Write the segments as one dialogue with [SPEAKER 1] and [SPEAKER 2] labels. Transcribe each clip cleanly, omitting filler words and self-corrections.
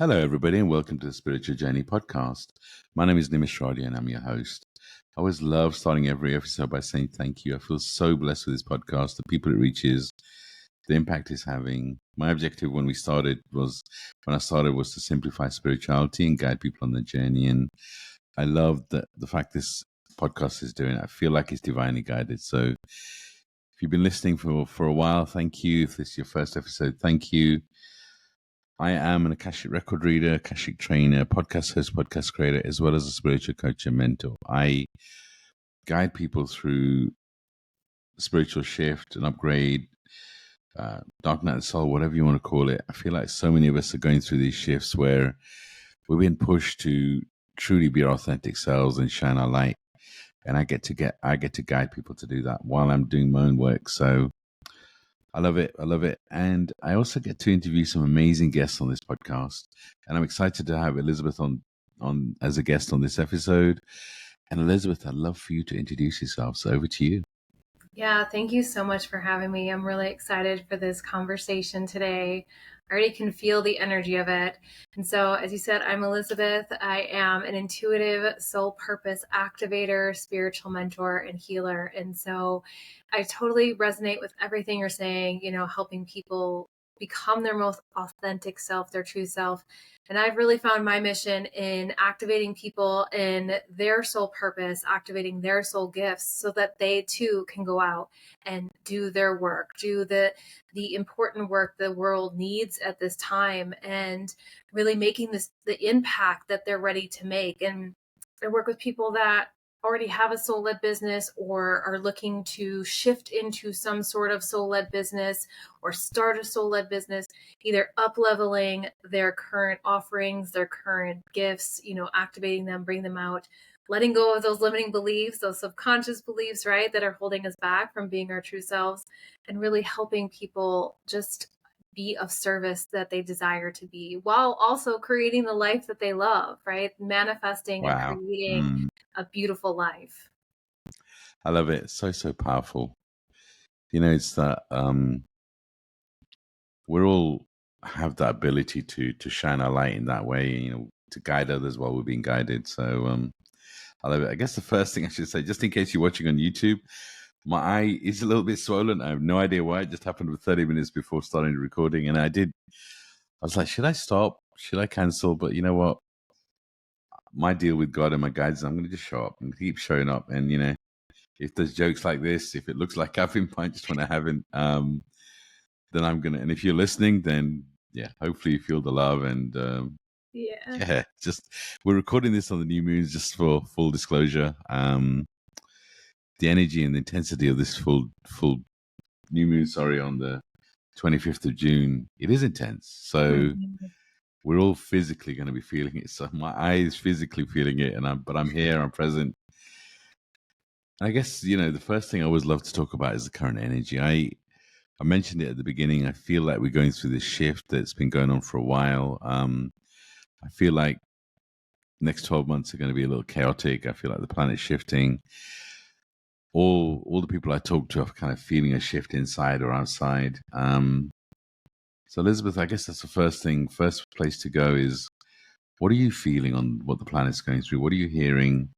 [SPEAKER 1] Hello, everybody, and welcome to the Spiritual Journey podcast. My name is Nimesh Radia, and I'm your host. I always love starting every episode by saying thank you. I feel so blessed with this podcast, the people it reaches, the impact it's having. My objective when I started was to simplify spirituality and guide people on the journey. And I love the fact this podcast is doing it. I feel like it's divinely guided. So if you've been listening for a while, thank you. If this is your first episode, thank you. I am an Akashic record reader, Akashic trainer, podcast host, podcast creator, as well as a spiritual coach and mentor. I guide people through spiritual shift and upgrade, dark night of the soul, whatever you want to call it. I feel like so many of us are going through these shifts where we're being pushed to truly be our authentic selves and shine our light. And I get to guide people to do that while I'm doing my own work. So I love it. I love it. And I also get to interview some amazing guests on this podcast. And I'm excited to have Elizabeth on as a guest on this episode. And Elizabeth, I'd love for you to introduce yourself. So over to you.
[SPEAKER 2] Yeah, thank you so much for having me. I'm really excited for this conversation today. I already can feel the energy of it. And so, as you said, I'm Elizabeth. I am an intuitive soul purpose activator, spiritual mentor, and healer. And so I totally resonate with everything you're saying, helping people become their most authentic self, their true self. And I've really found my mission in activating people in their soul purpose, activating their soul gifts so that they too can go out and do their work, do the important work the world needs at this time, and really making the impact that they're ready to make. And I work with people that already have a soul-led business or are looking to shift into some sort of soul-led business or start a soul-led business, either up-leveling their current offerings, their current gifts, activating them, bring them out, letting go of those limiting beliefs, those subconscious beliefs, right, that are holding us back from being our true selves, and really helping people just be of service that they desire to be, while also creating the life that they love, right? Manifesting and
[SPEAKER 1] Wow.
[SPEAKER 2] creating a beautiful life.
[SPEAKER 1] I love it. So powerful. It's that we're all have that ability to shine our light in that way, to guide others while we're being guided. So I love it. I guess the first thing I should say, just in case you're watching on YouTube, my eye is a little bit swollen. I have no idea why. It just happened with 30 minutes before starting the recording. And I was like, should I stop? Should I cancel? But you know what? My deal with God and my guides, I'm going to just show up and keep showing up. And, if there's jokes like this, if it looks like I've been punched when I haven't, then I'm going to. And if you're listening, then yeah, hopefully you feel the love. And
[SPEAKER 2] Yeah.
[SPEAKER 1] just we're recording this on the new moon just for full disclosure. The energy and the intensity of this full new moon, on the 25th of June, it is intense. So we're all physically going to be feeling it. So my eye is physically feeling it, but I'm here, I'm present. I guess, the first thing I always love to talk about is the current energy. I mentioned it at the beginning. I feel like we're going through this shift that's been going on for a while. I feel like next 12 months are going to be a little chaotic. I feel like the planet's shifting. All the people I talk to are kind of feeling a shift inside or outside. So Elizabeth, I guess that's the first place to go is, what are you feeling on what the planet's going through? What are you hearing?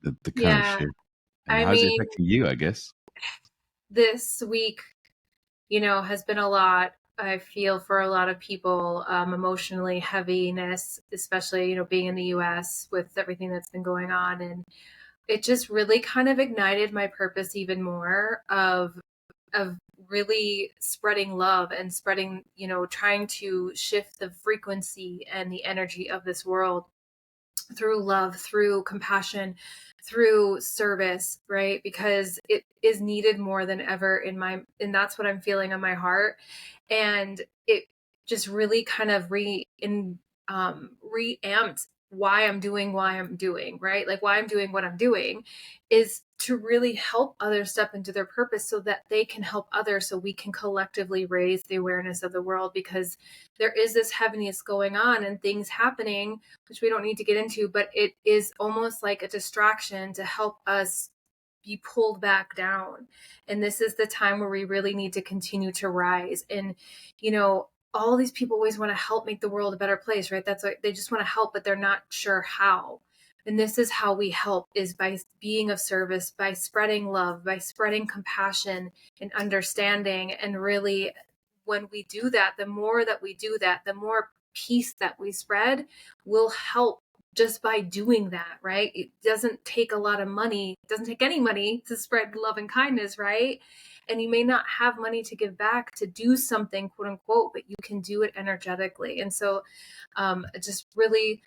[SPEAKER 1] The current
[SPEAKER 2] Yeah.
[SPEAKER 1] shift, and
[SPEAKER 2] I
[SPEAKER 1] how's it
[SPEAKER 2] mean,
[SPEAKER 1] affecting you, I guess?
[SPEAKER 2] this week, has been a lot. I feel for a lot of people, emotionally heaviness, especially, being in the US with everything that's been going on. And it just really kind of ignited my purpose even more of really spreading love and spreading, trying to shift the frequency and the energy of this world through love, through compassion, through service, right? Because it is needed more than ever and that's what I'm feeling on my heart. And it just really kind of reamped why I'm doing, right? Like why I'm doing what I'm doing is to really help others step into their purpose so that they can help others, so we can collectively raise the awareness of the world, because there is this heaviness going on and things happening, which we don't need to get into, but it is almost like a distraction to help us be pulled back down. And this is the time where we really need to continue to rise. And, all these people always want to help make the world a better place, right? That's what they just want to help, but they're not sure how. And this is how we help, is by being of service, by spreading love, by spreading compassion and understanding. And really, when we do that, the more that we do that, the more peace that we spread will help just by doing that, right? It doesn't take a lot of money, it doesn't take any money to spread love and kindness, right? And you may not have money to give back to do something, quote unquote, but you can do it energetically. And so just really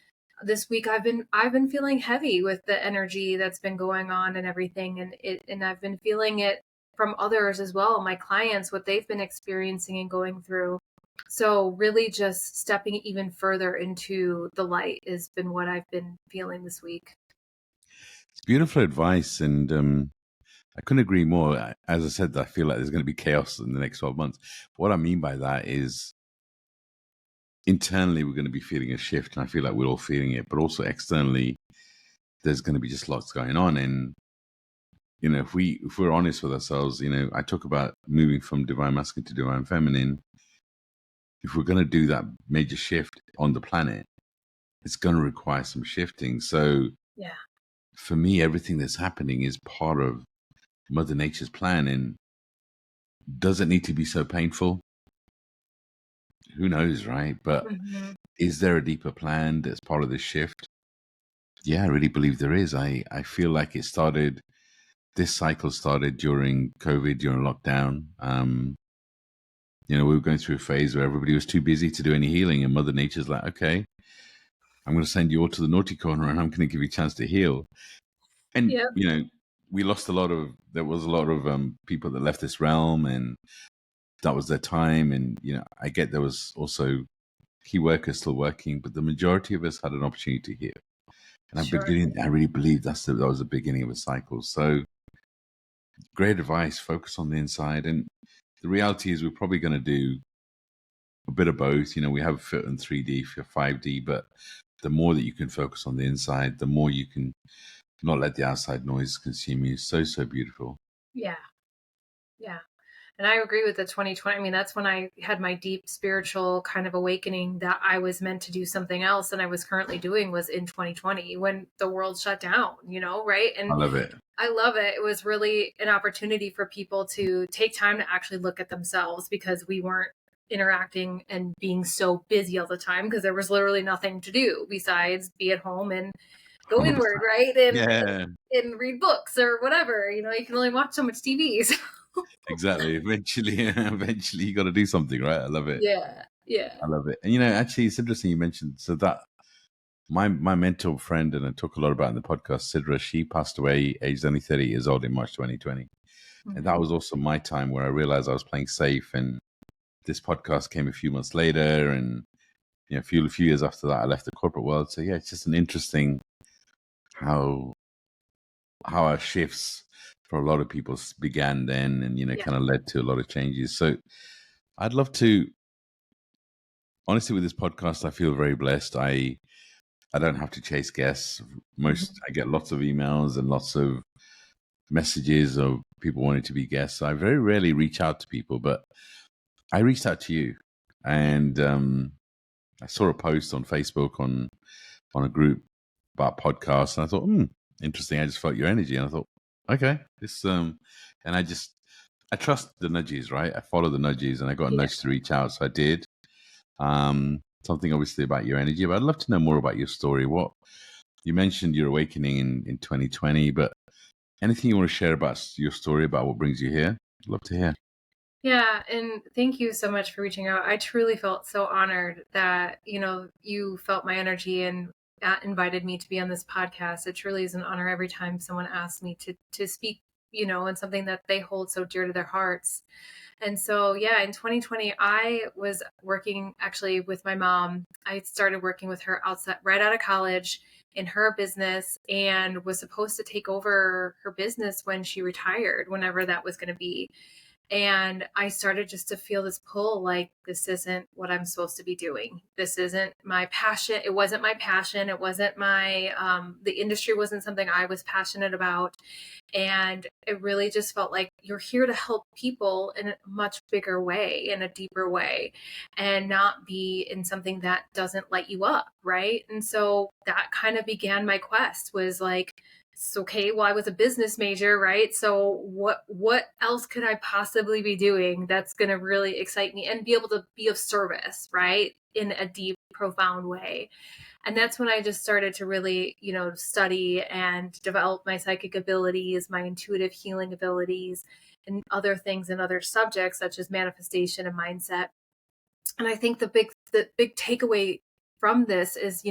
[SPEAKER 2] this week I've been feeling heavy with the energy that's been going on and everything, and I've been feeling it from others as well, my clients, what they've been experiencing and going through. So really just stepping even further into the light has been what I've been feeling this week.
[SPEAKER 1] It's beautiful advice, and I couldn't agree more. As I said, I feel like there's going to be chaos in the next 12 months. What I mean by that is internally we're going to be feeling a shift, and I feel like we're all feeling it, but also externally there's going to be just lots going on. And if we're honest with ourselves, I talk about moving from divine masculine to divine feminine. If we're going to do that major shift on the planet, it's going to require some shifting. So
[SPEAKER 2] Yeah.
[SPEAKER 1] for me, everything that's happening is part of Mother Nature's plan. And does it need to be so painful? Who knows, right? But
[SPEAKER 2] Mm-hmm.
[SPEAKER 1] is there a deeper plan that's part of this shift? Yeah, I really believe there is. I feel like this cycle started during COVID, during lockdown. We were going through a phase where everybody was too busy to do any healing, and Mother Nature's like, okay, I'm going to send you all to the naughty corner, and I'm going to give you a chance to heal. And
[SPEAKER 2] Yeah.
[SPEAKER 1] we lost there was a lot of people that left this realm, and that was their time. And I get there was also key workers still working, but the majority of us had an opportunity to heal. And
[SPEAKER 2] Sure.
[SPEAKER 1] I really believe that was the beginning of a cycle. So great advice, focus on the inside. And the reality is we're probably going to do a bit of both. We have fit in 3D for 5D, but the more that you can focus on the inside, the more you can not let the outside noise consume you. So, so beautiful.
[SPEAKER 2] Yeah. Yeah. And I agree with the 2020. I mean, that's when I had my deep spiritual kind of awakening that I was meant to do something else than I was currently doing was in 2020 when the world shut down, right?
[SPEAKER 1] I
[SPEAKER 2] And
[SPEAKER 1] love it.
[SPEAKER 2] I love it. It was really an opportunity for people to take time to actually look at themselves because we weren't interacting and being so busy all the time because there was literally nothing to do besides be at home and go
[SPEAKER 1] 100%.
[SPEAKER 2] inward, right? And
[SPEAKER 1] Yeah,
[SPEAKER 2] and read books or whatever. You can only watch so much TV. So.
[SPEAKER 1] exactly. Eventually you got to do something, right? I love it.
[SPEAKER 2] Yeah. Yeah.
[SPEAKER 1] I love it. And actually, it's interesting you mentioned so that my mentor friend, and I talk a lot about in the podcast, Sidra, she passed away aged only 30 years old in March 2020. And that
[SPEAKER 2] Mhm.
[SPEAKER 1] was also my time where I realized I was playing safe. And this podcast came a few months later, and a few years after that, I left the corporate world. So yeah, it's just an interesting how our shifts for a lot of people began then, and
[SPEAKER 2] Yeah.
[SPEAKER 1] kind of led to a lot of changes. So I'd love to, honestly, with this podcast, I feel very blessed. I don't have to chase guests.
[SPEAKER 2] Mhm.
[SPEAKER 1] I get lots of emails and lots of messages of people wanting to be guests. I very rarely reach out to people, but I reached out to you, and I saw a post on Facebook on a group about podcasts, and I thought, interesting. I just felt your energy, and I thought, okay, and I trust the nudges, right? I follow the nudges, and I got a
[SPEAKER 2] Yeah.
[SPEAKER 1] nudge to reach out, so I did. Something obviously about your energy, but I'd love to know more about your story. What you mentioned your awakening in 2020, but anything you want to share about your story, about what brings you here? I'd love to hear.
[SPEAKER 2] Yeah, and thank you so much for reaching out. I truly felt so honored that, you felt my energy and invited me to be on this podcast. It truly is an honor every time someone asks me to speak, on something that they hold so dear to their hearts. And so, yeah, in 2020, I was working actually with my mom. I started working with her outside right out of college in her business and was supposed to take over her business when she retired, whenever that was going to be. And I started just to feel this pull, like, this isn't what I'm supposed to be doing. This isn't my passion. It wasn't my passion. It wasn't my, the industry wasn't something I was passionate about. And it really just felt like you're here to help people in a much bigger way, in a deeper way, and not be in something that doesn't light you up. Right. And so that kind of began my quest, was like, it's okay, well, I was a business major, right? So what else could I possibly be doing that's going to really excite me and be able to be of service, right? In a deep, profound way. And that's when I just started to really, study and develop my psychic abilities, my intuitive healing abilities, and other things and other subjects such as manifestation and mindset. And I think the big takeaway from this is,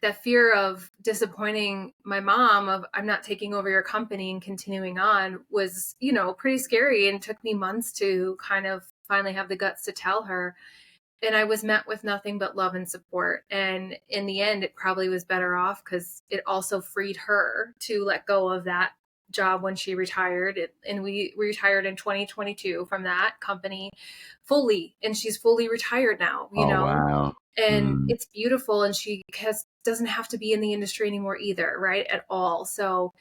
[SPEAKER 2] that fear of disappointing my mom, of I'm not taking over your company and continuing on, was, pretty scary, and took me months to kind of finally have the guts to tell her. And I was met with nothing but love and support. And in the end, it probably was better off, because it also freed her to let go of that job when she retired. And we retired in 2022 from that company fully. And she's fully retired now,
[SPEAKER 1] Oh, wow.
[SPEAKER 2] and
[SPEAKER 1] Mm.
[SPEAKER 2] it's beautiful. And she doesn't have to be in the industry anymore either, right? At all. So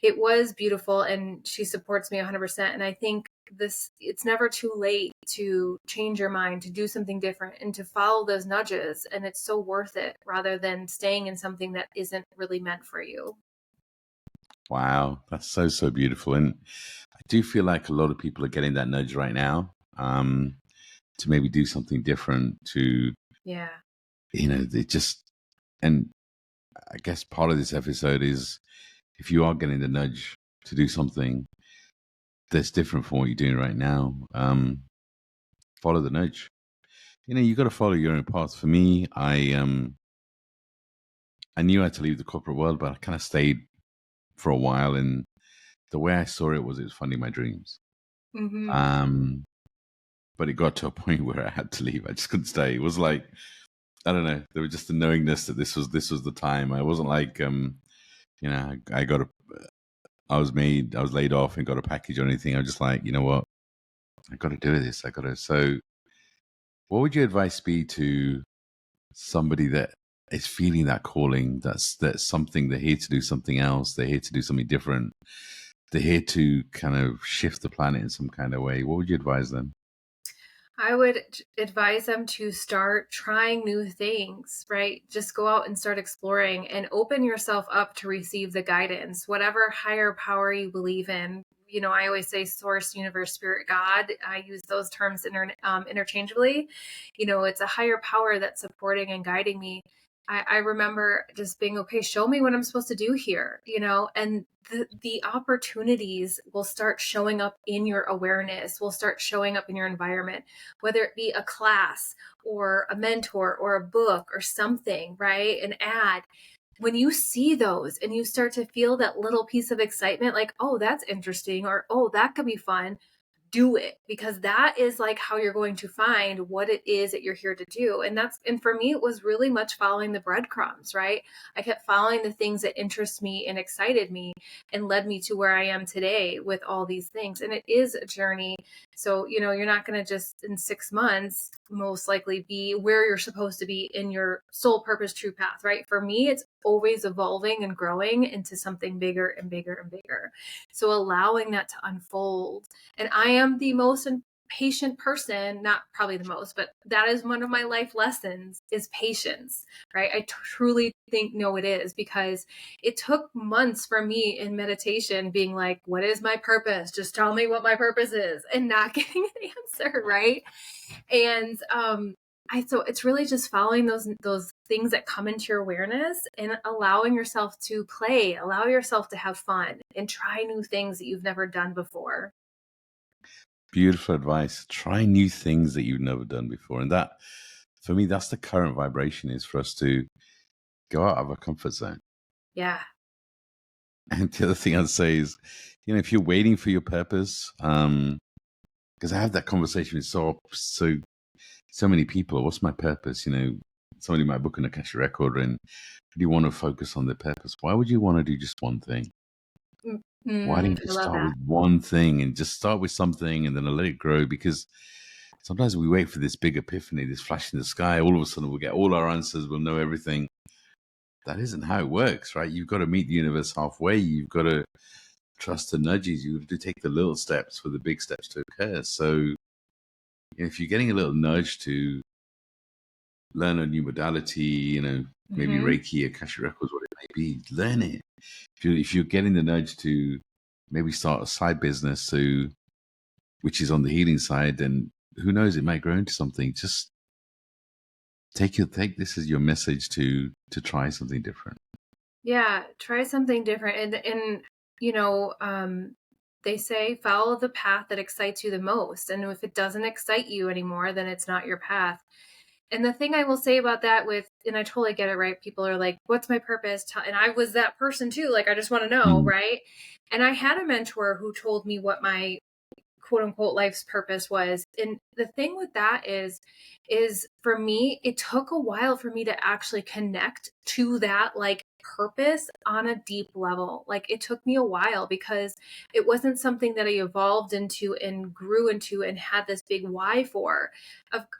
[SPEAKER 2] it was beautiful, and she supports me 100%. And I think it's never too late to change your mind, to do something different, and to follow those nudges. And it's so worth it, rather than staying in something that isn't really meant for you.
[SPEAKER 1] Wow. That's so, so beautiful. And I do feel like a lot of people are getting that nudge right now, to maybe do something different, to,
[SPEAKER 2] Yeah.
[SPEAKER 1] they just, and I guess part of this episode is, if you are getting the nudge to do something that's different from what you're doing right now, follow the nudge. You got to follow your own path. For me, I knew I had to leave the corporate world, but I kind of stayed for a while, and the way I saw it was funding my dreams.
[SPEAKER 2] Mm-hmm.
[SPEAKER 1] Um, but it got to a point where I had to leave. I just couldn't stay. It was like, I don't know. There was just a knowingness that this was the time. I wasn't like, I got a, I was laid off and got a package or anything. I was just like, you know what, I got to do this. I got to. So, what would your advice be to somebody that is feeling that calling? That's something, they're here to do something else. They're here to do something different. They're here to kind of shift the planet in some kind of way. What would you advise them?
[SPEAKER 2] I would advise them to start trying new things, right? Just go out and start exploring, and open yourself up to receive the guidance, whatever higher power you believe in. I always say source, universe, spirit, God. I use those terms interchangeably. It's a higher power that's supporting and guiding me. I remember just being, okay, show me what I'm supposed to do here, and the opportunities will start showing up in your awareness, will start showing up in your environment, whether it be a class or a mentor or a book or something, right? An ad. When you see those and you start to feel that little piece of excitement, like, oh, that's interesting, or oh, that could be fun, do it, because that is like how you're going to find what it is that you're here to do. And for me, it was really much following the breadcrumbs, right? I kept following the things that interest me and excited me, and led me to where I am today with all these things. And it is a journey. So, you're not going to just in 6 months most likely be where you're supposed to be in your soul purpose true path, right? For me, it's always evolving and growing into something bigger and bigger and bigger. So allowing that to unfold. And I am the most patient person, not probably the most, but that is one of my life lessons, is patience, right? I truly think, no, it is, because it took months for me in meditation being like, what is my purpose? Just tell me what my purpose is, and not getting an answer, right? And so it's really just following those things that come into your awareness, and allowing yourself to play, allow yourself to have fun, and try new things that you've never done before.
[SPEAKER 1] Beautiful advice. Try new things that you've never done before. And that, for me, that's the current vibration, is for us to go out of our comfort zone.
[SPEAKER 2] Yeah.
[SPEAKER 1] And the other thing I'd say is, if you're waiting for your purpose, because I have that conversation with so many people. What's my purpose? Somebody might book an Akashic record and do you want to focus on their purpose? Why would you want to do just one thing? Why don't you
[SPEAKER 2] I
[SPEAKER 1] just
[SPEAKER 2] love
[SPEAKER 1] start
[SPEAKER 2] that.
[SPEAKER 1] with one thing and just start with something and then let it grow? Because sometimes we wait for this big epiphany, this flash in the sky. All of a sudden, we'll get all our answers. We'll know everything. That isn't how it works, right? You've got to meet the universe halfway. You've got to trust the nudges. You have to take the little steps for the big steps to occur. So if you're getting a little nudge to learn a new modality, maybe
[SPEAKER 2] Hmm.
[SPEAKER 1] Reiki, Akashic Records, what it may be, learn it. If you're getting the nudge to maybe start a side business, which is on the healing side, then who knows, it might grow into something. Just take this as your message to try something different.
[SPEAKER 2] Yeah, try something different. And you know, they say follow the path that excites you the most. And if it doesn't excite you anymore, then it's not your path. And the thing I will say about that and I totally get it, right? People are like, what's my purpose? And I was that person too. Like, I just want to know,
[SPEAKER 1] Mm,
[SPEAKER 2] right? And I had a mentor who told me what my quote unquote life's purpose was. And the thing with that is for me, it took a while for me to actually connect to that like purpose on a deep level. Like it took me a while because it wasn't something that I evolved into and grew into and had this big why for.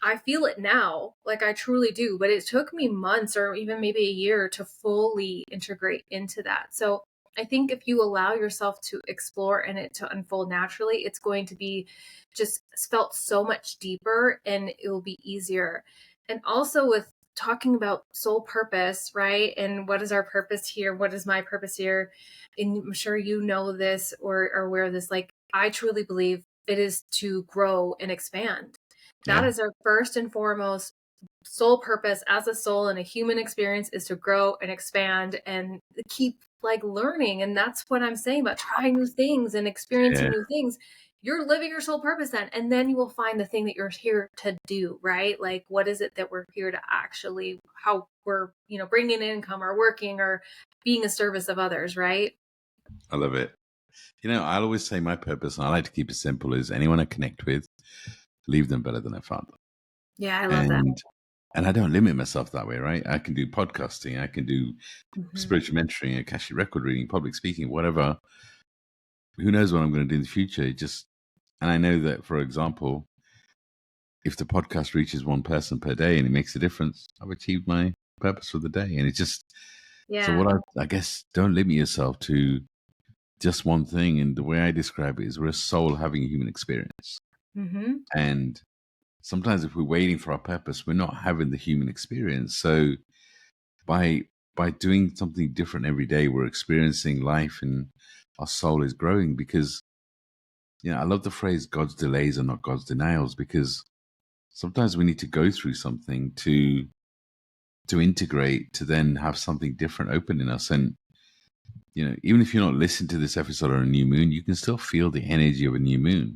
[SPEAKER 2] I feel it now, like I truly do, but it took me months or even maybe a year to fully integrate into that. So I think if you allow yourself to explore and it to unfold naturally, it's going to be just felt so much deeper and it will be easier. And also with talking about soul purpose, right? And what is our purpose here? What is my purpose here? And I'm sure you know this or are aware of this. Like, I truly believe it is to grow and expand. That
[SPEAKER 1] yeah,
[SPEAKER 2] is our first and foremost sole purpose as a soul and a human experience is to grow and expand and keep like learning. And that's what I'm saying about trying new things and experiencing
[SPEAKER 1] yeah,
[SPEAKER 2] new things. You're living your soul purpose then, and then you will find the thing that you're here to do, right? Like, what is it that we're here to actually, how we're, bringing in income or working or being a service of others, right?
[SPEAKER 1] I love it. I'll always say my purpose, and I like to keep it simple, is anyone I connect with, leave them better than I found them.
[SPEAKER 2] Yeah, I love that.
[SPEAKER 1] And I don't limit myself that way, right? I can do podcasting, I can do
[SPEAKER 2] Hmm.
[SPEAKER 1] spiritual mentoring, Akashic record reading, public speaking, whatever. Who knows what I'm going to do in the future? And I know that, for example, if the podcast reaches one person per day and it makes a difference, I've achieved my purpose for the day. And so
[SPEAKER 2] Yeah.
[SPEAKER 1] what I guess, don't limit yourself to just one thing. And the way I describe it is we're a soul having a human experience.
[SPEAKER 2] Hmm.
[SPEAKER 1] And sometimes if we're waiting for our purpose, we're not having the human experience. So by by doing something different every day, we're experiencing life and our soul is growing because I love the phrase God's delays are not God's denials, because sometimes we need to go through something to integrate, to then have something different open in us. And even if you're not listening to this episode on a new moon, you can still feel the energy of a new moon.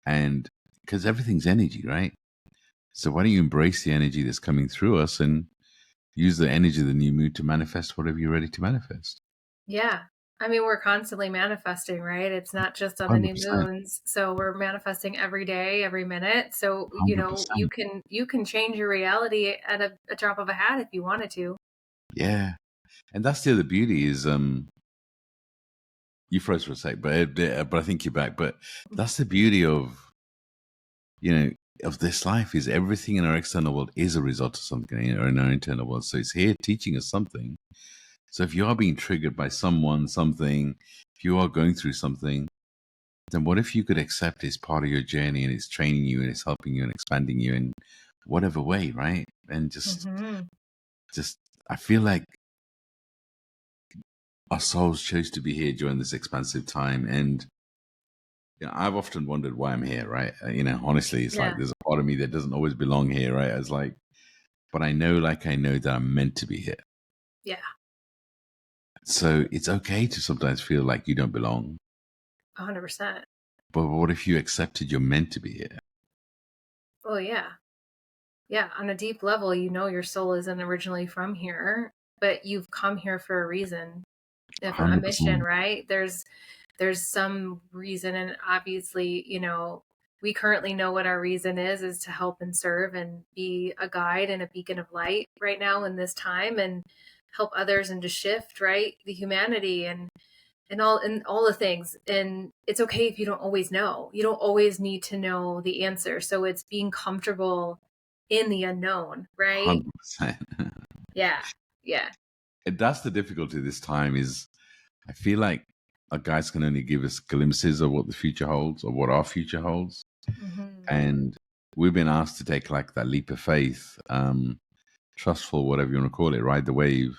[SPEAKER 1] And because everything's energy, right? So why don't you embrace the energy that's coming through us and use the energy of the new moon to manifest whatever you're ready to manifest?
[SPEAKER 2] Yeah. I mean, we're constantly manifesting, right? It's not just on the new
[SPEAKER 1] 100%.
[SPEAKER 2] moons. So we're manifesting every day, every minute. So,
[SPEAKER 1] 100%.
[SPEAKER 2] you can change your reality at a drop of a hat if you wanted to.
[SPEAKER 1] Yeah. And that's the other beauty is you froze for a sec, but I think you're back. But that's the beauty of you know of this life, is everything in our external world is a result of something in our internal world. So it's here teaching us something. So if you are being triggered by someone, something, if you are going through something, then what if you could accept it's part of your journey and it's training you and it's helping you and expanding you in whatever way, right? And
[SPEAKER 2] Hmm.
[SPEAKER 1] just I feel like our souls chose to be here during this expansive time. And I've often wondered why I'm here, right? Honestly, it's like
[SPEAKER 2] Yeah.
[SPEAKER 1] there's a part of me that doesn't always belong here, right? It's like, but I know that I'm meant to be here.
[SPEAKER 2] Yeah.
[SPEAKER 1] So it's okay to sometimes feel like you don't belong.
[SPEAKER 2] 100%.
[SPEAKER 1] But what if you accepted you're meant to be here?
[SPEAKER 2] Oh, yeah. Yeah. On a deep level, your soul isn't originally from here, but you've come here for a reason, if a mission,
[SPEAKER 1] 100%.
[SPEAKER 2] right? There's some reason, and obviously, we currently know what our reason is to help and serve and be a guide and a beacon of light right now in this time and help others and to shift, right, the humanity. And and all the things. And it's okay if you don't always know. You don't always need to know the answer. So it's being comfortable in the unknown, right?
[SPEAKER 1] 100%.
[SPEAKER 2] Yeah. Yeah.
[SPEAKER 1] And that's the difficulty this time is I feel like our guides can only give us glimpses of what the future holds or what our future holds.
[SPEAKER 2] Hmm.
[SPEAKER 1] And we've been asked to take like that leap of faith, trustful, whatever you want to call it, ride the wave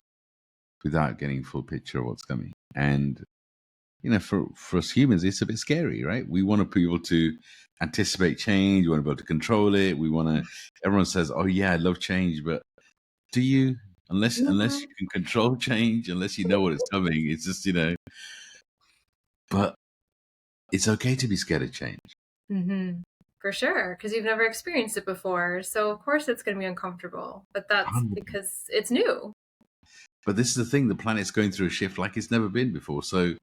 [SPEAKER 1] without getting full picture of what's coming. And for us humans, it's a bit scary, right? We want to be able to anticipate change. We want to be able to control it. We want to. Everyone says, "Oh yeah, I love change," but do you? Unless you
[SPEAKER 2] Hmm.
[SPEAKER 1] can control change, unless you know what is coming, it's just. But it's okay to be scared of change.
[SPEAKER 2] Hmm. For sure, because you've never experienced it before. So of course it's going to be uncomfortable, but that's because it's new.
[SPEAKER 1] But this is the thing: the planet's going through a shift like it's never been before. So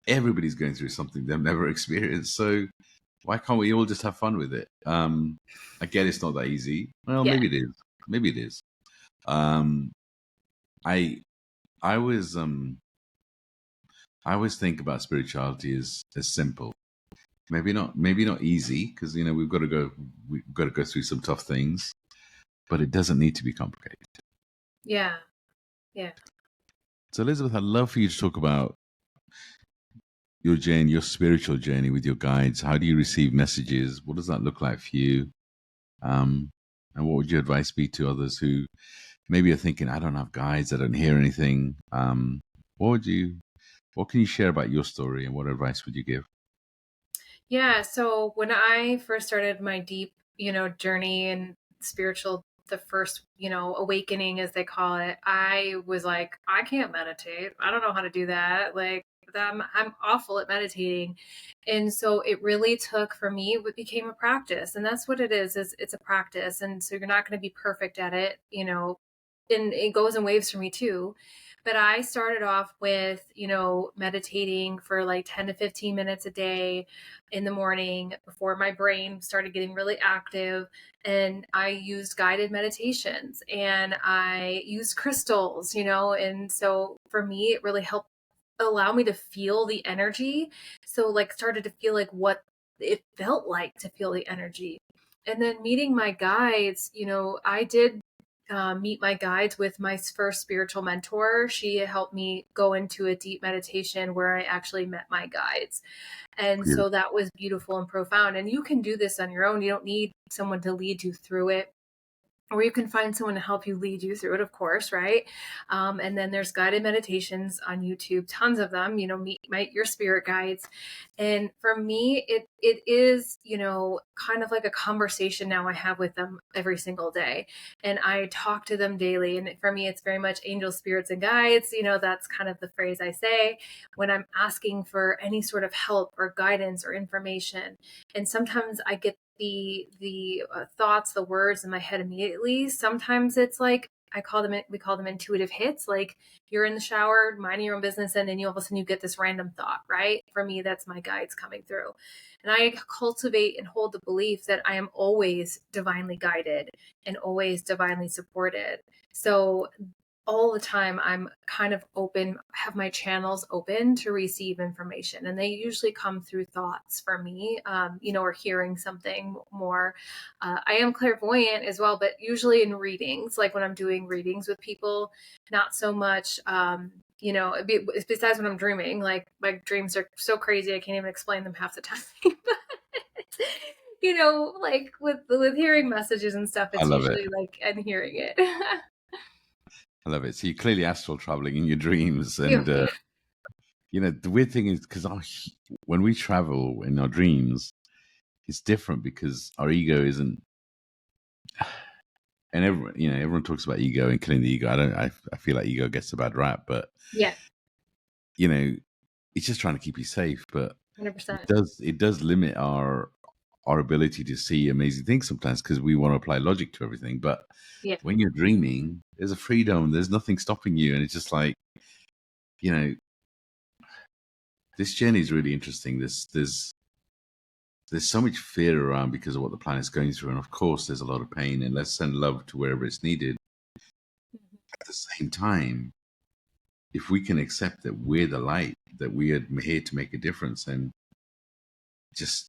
[SPEAKER 1] everybody's going through something they've never experienced. So why can't we all just have fun with it? I get it's not that easy. Well,
[SPEAKER 2] Yeah.
[SPEAKER 1] maybe it is. Maybe it is. Um, I I was I always think about spirituality as simple. Maybe not easy because we've got to go through some tough things, but it doesn't need to be complicated.
[SPEAKER 2] Yeah. Yeah.
[SPEAKER 1] So Elizabeth, I'd love for you to talk about your journey, your spiritual journey with your guides. How do you receive messages? What does that look like for you? Um, and what would your advice be to others who maybe are thinking, I don't have guides, I don't hear anything? What can you share about your story and what advice would you give?
[SPEAKER 2] Yeah. So when I first started my deep, journey in spiritual, the first, awakening, as they call it, I was like, I can't meditate. I don't know how to do that. Like, I'm awful at meditating. And so it really took for me, it became a practice. And that's what it is it's a practice. And so you're not going to be perfect at it, and it goes in waves for me too. But I started off with, meditating for like 10 to 15 minutes a day in the morning before my brain started getting really active. And I used guided meditations and I used crystals, and so for me, it really helped allow me to feel the energy. So, like, started to feel like what it felt like to feel the energy. And then meeting my guides, I did meet my guides with my first spiritual mentor. She helped me go into a deep meditation where I actually met my guides. And
[SPEAKER 1] Yeah.
[SPEAKER 2] so that was beautiful and profound. And you can do this on your own. You don't need someone to lead you through it, or you can find someone to help you lead you through it, of course, right? And then there's guided meditations on YouTube, tons of them. Meet your spirit guides. And for me, it is, kind of like a conversation now I have with them every single day, and I talk to them daily. And for me, it's very much angels, spirits, and guides. That's kind of the phrase I say when I'm asking for any sort of help or guidance or information. And sometimes I get the thoughts, the words in my head immediately. Sometimes it's like we call them intuitive hits. Like, you're in the shower minding your own business, and then all of a sudden you get this random thought, right? For me, that's my guides coming through. And I cultivate and hold the belief that I am always divinely guided and always divinely supported. So all the time I'm kind of open, have my channels open to receive information, and they usually come through thoughts for me, or hearing something more. I am clairvoyant as well, but usually in readings, like when I'm doing readings with people, not so much. Besides when I'm dreaming, like my dreams are so crazy I can't even explain them half the time. But, like with hearing messages and stuff,
[SPEAKER 1] I
[SPEAKER 2] it's
[SPEAKER 1] love it.
[SPEAKER 2] usually like I'm hearing it.
[SPEAKER 1] I love it. So you're clearly astral traveling in your dreams.
[SPEAKER 2] Yeah.
[SPEAKER 1] And, the weird thing is because when we travel in our dreams, it's different because our ego isn't, and everyone talks about ego and killing the ego. I feel like ego gets a bad rap, but,
[SPEAKER 2] Yeah.
[SPEAKER 1] you know, it's just trying to keep you safe. But it
[SPEAKER 2] 100%.
[SPEAKER 1] does limit our ability to see amazing things sometimes because we want to apply logic to everything. But
[SPEAKER 2] Yeah.
[SPEAKER 1] when you're dreaming, there's a freedom. There's nothing stopping you, and it's just like you know, this journey is really interesting. There's so much fear around because of what the planet's going through, and of course, there's a lot of pain. And let's send love to wherever it's needed.
[SPEAKER 2] Mhm.
[SPEAKER 1] At the same time, if we can accept that we're the light, that we are here to make a difference, and just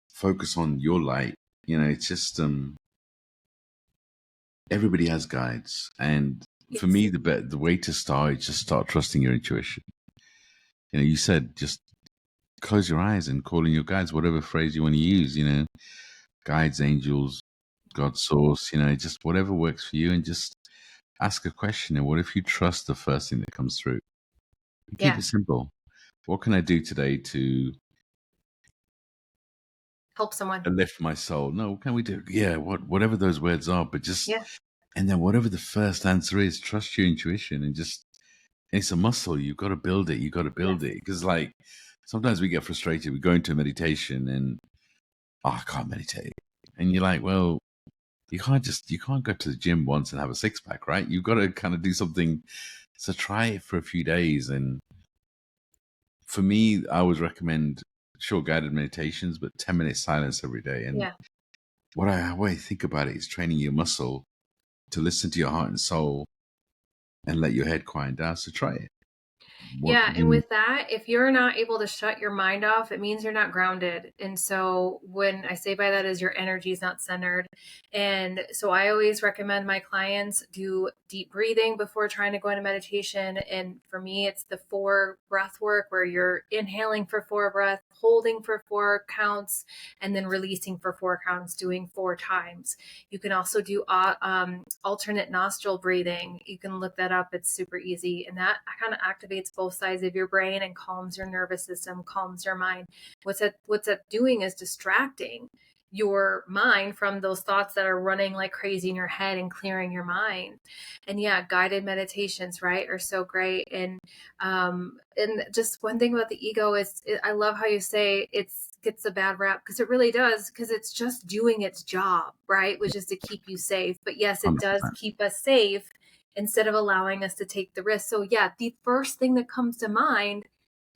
[SPEAKER 1] focus on your light, it's just everybody has guides, and for
[SPEAKER 2] Yes.
[SPEAKER 1] me, the way to start is just start trusting your intuition. You said just close your eyes and call in your guides, whatever phrase you want to use. Guides, angels, God source. Just whatever works for you, and just ask a question. And what if you trust the first thing that comes through? Keep
[SPEAKER 2] Yeah.
[SPEAKER 1] it simple. What can I do today to
[SPEAKER 2] Help someone.
[SPEAKER 1] lift my soul? No, what can we do? Yeah, whatever those words are, but just,
[SPEAKER 2] Yeah.
[SPEAKER 1] and then whatever the first answer is, trust your intuition, and just, it's a muscle. You've got to build it. You've got to build
[SPEAKER 2] Yes.
[SPEAKER 1] it. Because like sometimes we get frustrated. We go into meditation and, I can't meditate. And you're like, well, you can't go to the gym once and have a six pack, right? You've got to kind of do something. So try it for a few days. And for me, I always recommend short guided meditations, but 10 minutes silence every day. And
[SPEAKER 2] Yeah.
[SPEAKER 1] what I think about it is training your muscle to listen to your heart and soul and let your head quiet down. So try it. What
[SPEAKER 2] Yeah, and with that, if you're not able to shut your mind off, it means you're not grounded. And so when I say by that is your energy is not centered. And so I always recommend my clients do deep breathing before trying to go into meditation. And for me, it's the 4 breath work where you're inhaling for 4 breaths, holding for 4 counts, and then releasing for 4 counts, doing 4 times. You can also do alternate nostril breathing. You can look that up. It's super easy. And that kind of activates both sides of your brain and calms your nervous system, calms your mind. What's that doing is distracting your mind from those thoughts that are running like crazy in your head and clearing your mind. And yeah, guided meditations, right, are so great. And just one thing about the ego is I love how you say it's gets a bad rap, because it really does, because it's just doing its job, right, which is to keep you safe. But yes, it does
[SPEAKER 1] 100%.
[SPEAKER 2] keep us safe instead of allowing us to take the risk. So yeah, the first thing that comes to mind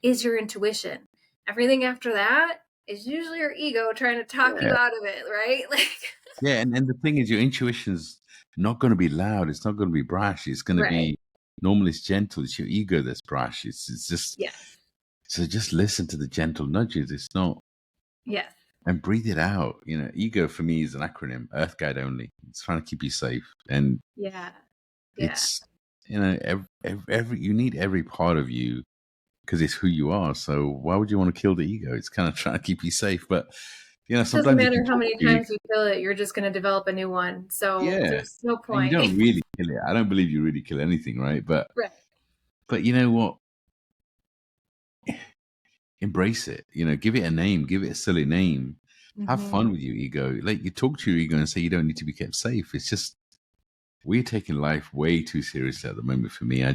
[SPEAKER 2] is your intuition. Everything after that is usually your ego trying to talk you
[SPEAKER 1] Yeah.
[SPEAKER 2] out of it, right? Like
[SPEAKER 1] Yeah. And the thing is, your intuition's not going to be loud. It's not going to be brash. It's going to
[SPEAKER 2] right.
[SPEAKER 1] be, normally it's gentle. It's your ego that's brash. It's just,
[SPEAKER 2] Yes.
[SPEAKER 1] so just listen to the gentle nudges. It's not,
[SPEAKER 2] Yes.
[SPEAKER 1] and breathe it out. Ego for me is an acronym, Earth Guide only. It's trying to keep you safe. And
[SPEAKER 2] Yeah. Yeah.
[SPEAKER 1] it's, every you need every part of you because it's who you are. So why would you want to kill the ego? It's kind of trying to keep you safe. But,
[SPEAKER 2] It doesn't
[SPEAKER 1] sometimes you can
[SPEAKER 2] matter how
[SPEAKER 1] talk
[SPEAKER 2] many
[SPEAKER 1] to your
[SPEAKER 2] times you feel it, you're just going to develop a new one. So
[SPEAKER 1] Yeah.
[SPEAKER 2] there's no
[SPEAKER 1] And you
[SPEAKER 2] point.
[SPEAKER 1] don't really kill it. I don't believe you really kill anything, right? But
[SPEAKER 2] Right.
[SPEAKER 1] but you know what? Embrace it. Give it a name, give it a silly name. Have
[SPEAKER 2] Mm-hmm.
[SPEAKER 1] fun with your ego. Like, you talk to your ego and say you don't need to be kept safe. It's just we're taking life way too seriously at the moment for me. I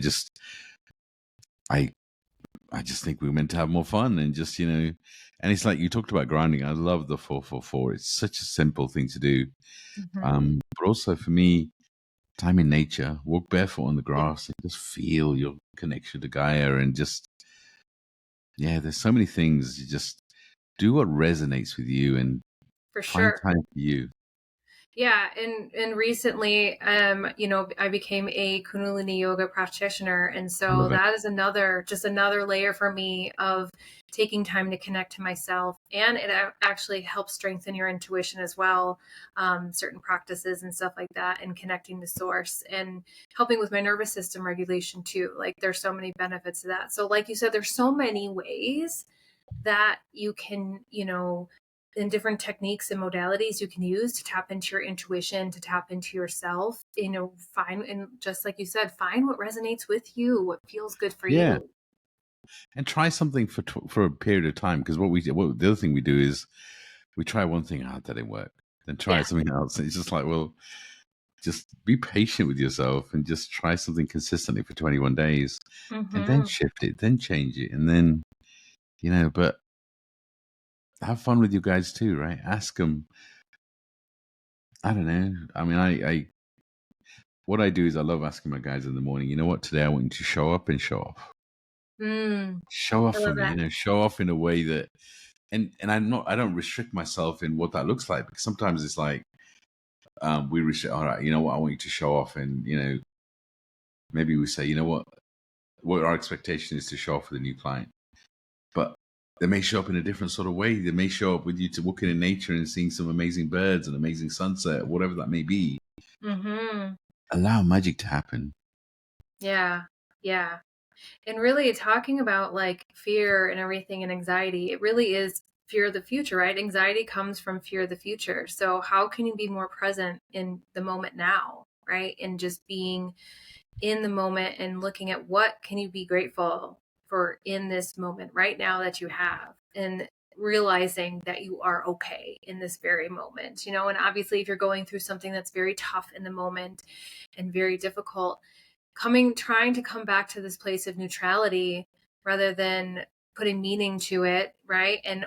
[SPEAKER 1] I just think we're meant to have more fun and just, and it's like you talked about grounding. I love the 444. It's such a simple thing to do.
[SPEAKER 2] Mm-hmm.
[SPEAKER 1] But also for me, time in nature, walk barefoot on the
[SPEAKER 2] Yeah,
[SPEAKER 1] grass and just feel your connection to Gaia, and just, yeah, there's so many things. You just do what resonates with you and
[SPEAKER 2] for
[SPEAKER 1] find
[SPEAKER 2] sure.
[SPEAKER 1] time for you.
[SPEAKER 2] Yeah, and recently, I became a Kundalini yoga practitioner, and
[SPEAKER 1] I
[SPEAKER 2] so
[SPEAKER 1] love it.
[SPEAKER 2] that is another layer for me of taking time to connect to myself, and it actually helps strengthen your intuition as well. Certain practices and stuff like that, and connecting to source, and helping with my nervous system regulation too. Like there's so many benefits to that. So, like you said, there's so many ways that you can, in different techniques and modalities you can use to tap into your intuition, to tap into yourself, find, and just like you said, find what resonates with you, what feels good for
[SPEAKER 1] Yeah,
[SPEAKER 2] you.
[SPEAKER 1] and try something for a period of time. Because what the other thing we do is we try one thing out, that didn't work, then try
[SPEAKER 2] Yeah.
[SPEAKER 1] something else. And it's just like, well, just be patient with yourself and just try something consistently for 21 days, and then
[SPEAKER 2] Mm-hmm.
[SPEAKER 1] shift it, then change it, and then but have fun with your guides too, right? Ask them. I don't know. I mean, I what I do is I love asking my guides in the morning. You know what? Today I want you to show up and show off. Show
[SPEAKER 2] I
[SPEAKER 1] off for
[SPEAKER 2] love
[SPEAKER 1] me.
[SPEAKER 2] that.
[SPEAKER 1] Show off in a way that, and I don't restrict myself in what that looks like, because sometimes it's like, we restrict. All right, you know what? I want you to show off, and maybe we say, you know what? what our expectation is to show up for the new client. But they may show up in a different sort of way. They may show up with you to walking in nature and seeing some amazing birds and amazing sunset, whatever that may be.
[SPEAKER 2] Mm-hmm.
[SPEAKER 1] Allow magic to happen.
[SPEAKER 2] Yeah. Yeah. And really talking about like fear and everything and anxiety, it really is fear of the future, right? Anxiety comes from fear of the future. So how can you be more present in the moment now, right? And just being in the moment and looking at what can you be grateful for in this moment right now that you have, and realizing that you are okay in this very moment, and obviously if you're going through something that's very tough in the moment and very difficult, trying to come back to this place of neutrality rather than putting meaning to it, right? And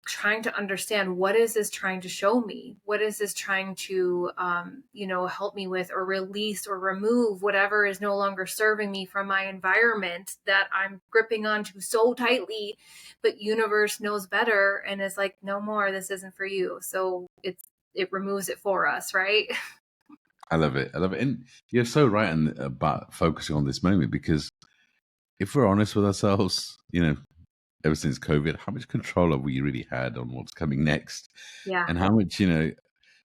[SPEAKER 2] trying to understand, what is this trying to show me? What is this trying to help me with, or release or remove whatever is no longer serving me from my environment that I'm gripping onto so tightly, but universe knows better and is like, no more, this isn't for you. So it removes it for us, right?
[SPEAKER 1] I love it. I love it. And you're so right about focusing on this moment, because if we're honest with ourselves, ever since COVID, how much control have we really had on what's coming next?
[SPEAKER 2] Yeah.
[SPEAKER 1] And how much,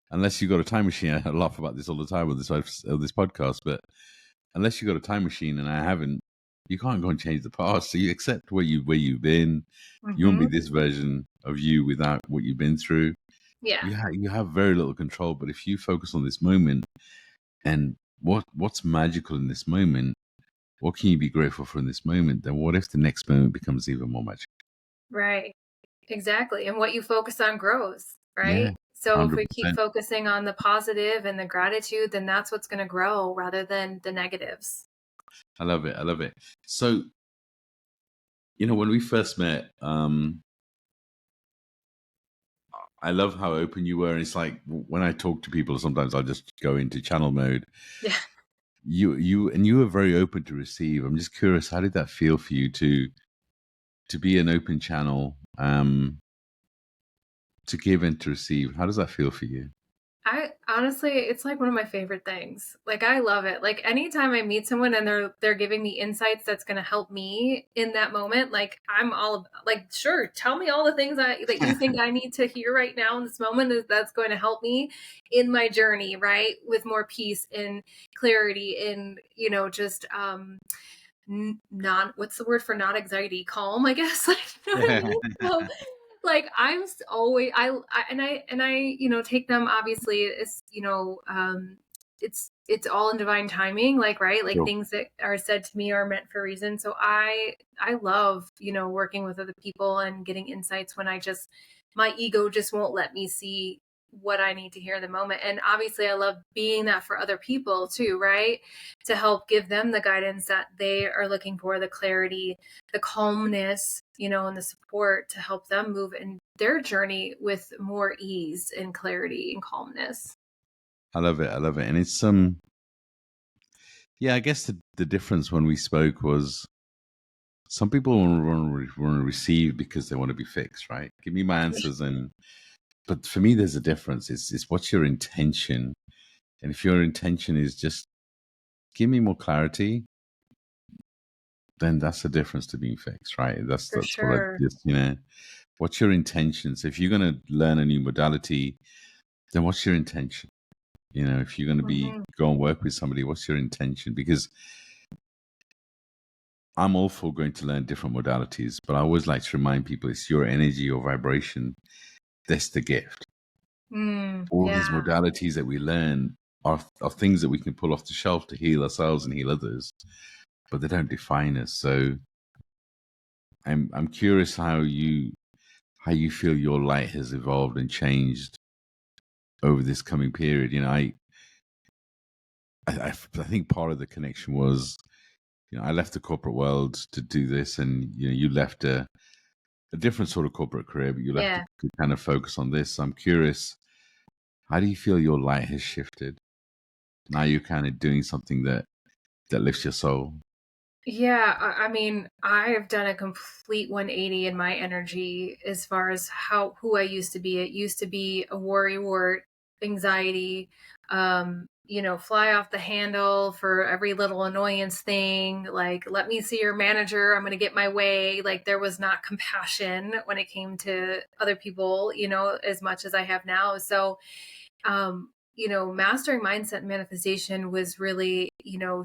[SPEAKER 1] unless you've got a time machine, I laugh about this all the time with this podcast, but unless you've got a time machine, and I haven't, you can't go and change the past. So you accept where you've been. You won't be
[SPEAKER 2] Mm-hmm.
[SPEAKER 1] this version of you without what you've been through.
[SPEAKER 2] Yeah.
[SPEAKER 1] You have very little control. But if you focus on this moment and what's magical in this moment, what can you be grateful for in this moment? Then what if the next moment becomes even more magical?
[SPEAKER 2] Right. Exactly. And what you focus on grows,
[SPEAKER 1] Yeah,
[SPEAKER 2] right? So if we keep
[SPEAKER 1] 100%.
[SPEAKER 2] focusing on the positive and the gratitude, then that's what's going to grow rather than the negatives.
[SPEAKER 1] I love it. I love it. So, when we first met, I love how open you were. And it's like when I talk to people, sometimes I'll just go into channel mode.
[SPEAKER 2] Yeah.
[SPEAKER 1] You were very open to receive. I'm just curious, how did that feel for you to be an open channel, to give and to receive? How does that feel for you?
[SPEAKER 2] I honestly, it's like one of my favorite things. Like I love it. Like anytime I meet someone and they're giving me insights that's going to help me in that moment, like I'm all like, sure, tell me all the things that you think I need to hear right now in this moment that's going to help me in my journey, right? With more peace and clarity and, just non what's the word for not anxiety, calm, I guess. Like, you know what I mean? So like always I take them, obviously it's it's all in divine timing, like, right, like
[SPEAKER 1] Sure.
[SPEAKER 2] things that are said to me are meant for a reason. So I love working with other people and getting insights when my ego just won't let me see what I need to hear in the moment. And obviously I love being that for other people too, right, to help give them the guidance that they are looking for, the clarity, the calmness, and the support to help them move in their journey with more ease and clarity and calmness.
[SPEAKER 1] I love it. I love it. And it's yeah, I guess the difference when we spoke was some people want to receive because they want to be fixed, right? Give me my answers, but for me, there's a difference. It's what's your intention, and if your intention is just give me more clarity, then that's the difference to being fixed, right?
[SPEAKER 2] For
[SPEAKER 1] That's what I
[SPEAKER 2] sure.
[SPEAKER 1] just what's your intentions? If you're going to learn a new modality, then what's your intention? If you're going to be
[SPEAKER 2] Hmm.
[SPEAKER 1] go and work with somebody, what's your intention? Because I'm all for going to learn different modalities, but I always like to remind people it's your energy, your vibration. That's the gift. All
[SPEAKER 2] Yeah.
[SPEAKER 1] these modalities that we learn are things that we can pull off the shelf to heal ourselves and heal others, but they don't define us. So I'm curious how you feel your light has evolved and changed over this coming period. I think part of the connection was, I left the corporate world to do this, and you left a different sort of corporate career, but you left
[SPEAKER 2] Yeah.
[SPEAKER 1] to kind of focus on this. So I'm curious, how do you feel your light has shifted? Now you're kind of doing something that lifts your soul.
[SPEAKER 2] Yeah, I mean, I have done a complete 180 in my energy as far as who I used to be. It used to be a worry wart, anxiety, fly off the handle for every little annoyance thing. Like, let me see your manager. I'm going to get my way. Like, there was not compassion when it came to other people, as much as I have now. So, mastering mindset and manifestation was really,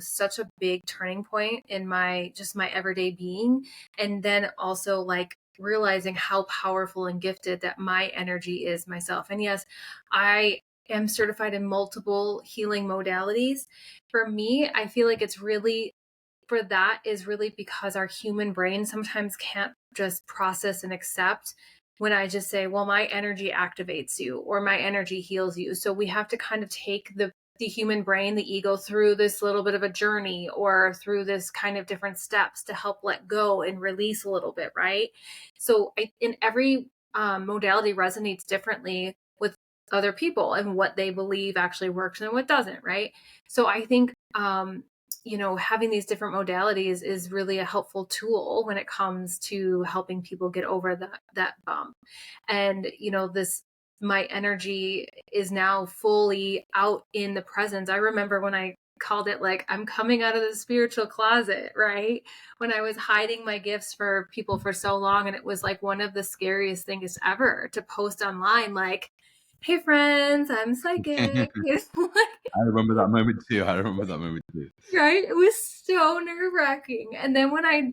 [SPEAKER 2] such a big turning point in my everyday being. And then also like realizing how powerful and gifted that my energy is myself. And yes, I am certified in multiple healing modalities. For me, I feel like it's really for that is really because our human brain sometimes can't just process and accept when I just say, well, my energy activates you or my energy heals you. So we have to kind of take the human brain, the ego through this little bit of a journey or through this kind of different steps to help let go and release a little bit, right? So in every modality resonates differently with other people and what they believe actually works and what doesn't, right? So I think having these different modalities is really a helpful tool when it comes to helping people get over that bump. And this my energy is now fully out in the presence. I remember when I called it like I'm coming out of the spiritual closet, right? When I was hiding my gifts for people for so long, and it was like one of the scariest things ever to post online like, hey friends, I'm psychic. It's like,
[SPEAKER 1] I remember that moment too. I remember that moment too.
[SPEAKER 2] right? It was so nerve-wracking. And then when I